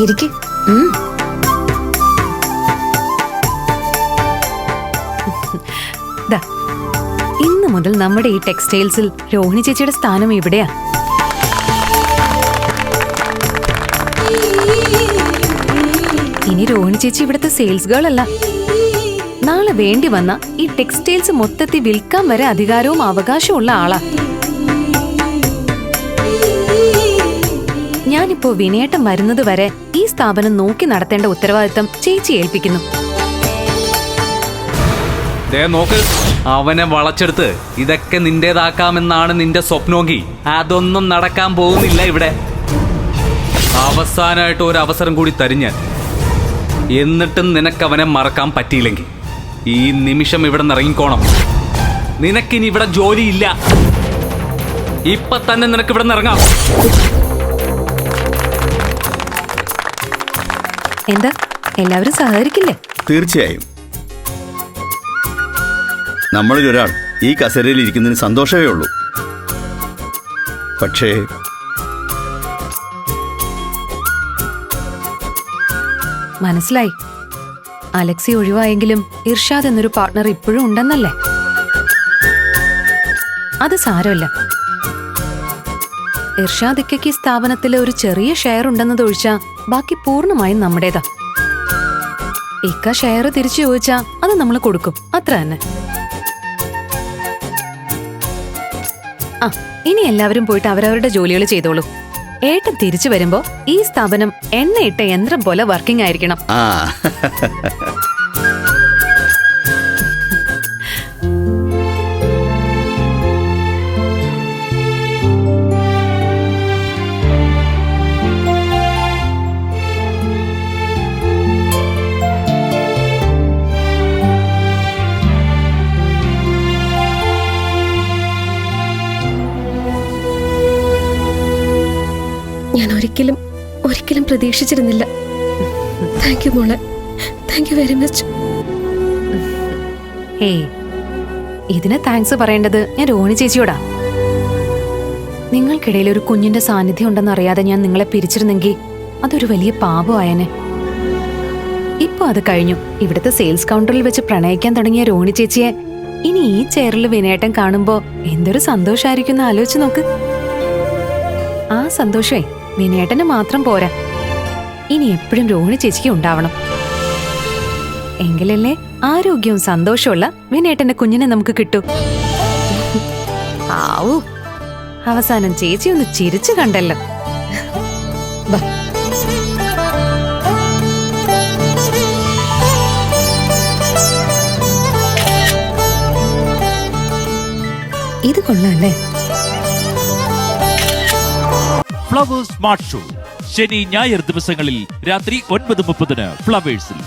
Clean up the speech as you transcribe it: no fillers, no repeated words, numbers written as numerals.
ഇരിക്ക്. ഇന്ന് മുതൽ നമ്മുടെ ഈ ടെക്സ്റ്റൈൽസിൽ രോഹിണി ചേച്ചിയുടെ സ്ഥാനം ഇവിടെയാ. ഇനി രോഹിണി ചേച്ചി ഇവിടുത്തെ സെയിൽസ് ഗേൾ അല്ല. നാളെ വേണ്ടി വന്ന ഈ ടെക്സ്റ്റൈൽസ് മൊത്തത്തിൽ വിൽക്കാൻ വരെ അധികാരവും അവകാശവും ഉള്ള ആളാ. ഞാനിപ്പോ വിനയേട്ടം വരുന്നത് വരെ ഈ സ്ഥാപനം നോക്കി നടത്തേണ്ട ഉത്തരവാദിത്തം ചേച്ചി ഏൽപ്പിക്കുന്നു. നോക്ക്, അവനെ വളച്ചെടുത്ത് ഇതൊക്കെ നിന്റേതാക്കാമെന്നാണ് നിന്റെ സ്വപ്നമെങ്കിൽ അതൊന്നും നടക്കാൻ പോകുന്നില്ല ഇവിടെ. അവസാനമായിട്ട് ഒരു അവസരം കൂടി തരും ഞാൻ. എന്നിട്ടും നിനക്കവനെ മറക്കാൻ പറ്റിയില്ലെങ്കിൽ ഈ നിമിഷം ഇവിടെ നിന്ന് ഇറങ്ങിക്കോണം. നിനക്കിനി ഇവിടെ ജോലിയില്ല. ഇപ്പൊ തന്നെ നിനക്ക് ഇവിടെ നിന്ന് ഇറങ്ങാം. എന്താ എല്ലാവരും സഹകരിക്കില്ലേ? തീർച്ചയായും. നമ്മളിൽ ഒരാൾ ഈ കസേരയിൽ ഇരിക്കുന്നതിന് സന്തോഷമേ ഉള്ളൂ. പക്ഷേ മനസ്സിലായി. അലക്സി ഒഴിവായെങ്കിലും ഇർഷാദ് എന്നൊരു പാർട്ട്ണർ ഇപ്പോഴും ഉണ്ടെന്നല്ലേ? അത് സാരമില്ല. ഇർഷാദ് ഇക്കയ്ക്ക് സ്ഥാപനത്തിലെ ഒരു ചെറിയ ഷെയർ ഉണ്ടെന്നതൊഴിച്ചാ ബാക്കി പൂർണ്ണമായും നമ്മുടേതാ. ഇക്ക ഷെയർ തിരിച്ചു ചോദിച്ചാ അത് നമ്മൾ കൊടുക്കും, അത്ര തന്നെ. ആ, ഇനി എല്ലാവരും പോയിട്ട് അവരവരുടെ ജോലികൾ ചെയ്തോളൂ. ഏട്ടൻ തിരിച്ചു വരുമ്പോ ഈ സ്ഥാപനം എണ്ണയിട്ട യന്ത്രം പോലെ വർക്കിംഗ് ആയിരിക്കണം. ഞാൻ ഒരിക്കലും പ്രതീക്ഷിച്ചിരുന്നില്ല. താങ്ക് യു മോളെ, താങ്ക് യു വെരി മച്ച്. ഏയ്, ഇതിന് താങ്ക്സ് പറയേണ്ടത് ഞാൻ രോഹിണി ചേച്ചിയോടാ. നിങ്ങൾക്കിടയിൽ ഒരു കുഞ്ഞിന്റെ സാന്നിധ്യം ഉണ്ടെന്നറിയാതെ ഞാൻ നിങ്ങളെ പിരിച്ചിരുന്നെങ്കിൽ അതൊരു വലിയ പാപമായനെ. ഇപ്പൊ അത് കഴിഞ്ഞു. ഇവിടുത്തെ സെയിൽസ് കൗണ്ടറിൽ വെച്ച് പ്രണയിക്കാൻ തുടങ്ങിയ രോഹിണി ചേച്ചിയെ ഇനി ഈ ചെയറിൽ വിനയേട്ടൻ കാണുമ്പോ എന്തൊരു സന്തോഷായിരിക്കും ആലോചിച്ച് നോക്ക്. ആ സന്തോഷേ വിനയേട്ടന് മാത്രം പോരാ, ഇനി എപ്പോഴും രോഹിണി ചേച്ചിക്ക് ഉണ്ടാവണം. എങ്കിലല്ലേ ആരോഗ്യവും സന്തോഷമുള്ള വിനയേട്ടന്റെ കുഞ്ഞിനെ നമുക്ക് കിട്ടൂ. ആവൂ, അവസാനം ചേച്ചി ഒന്ന് ചിരിച്ചു കണ്ടല്ലോ. ഇത് കൊള്ളാല്ലേ? ഫ്ലവേഴ്സ് സ്മാർട്ട് ഷോ ശനി ഞായർ ദിവസങ്ങളിൽ രാത്രി 9:30 ഫ്ലവേഴ്സിൽ.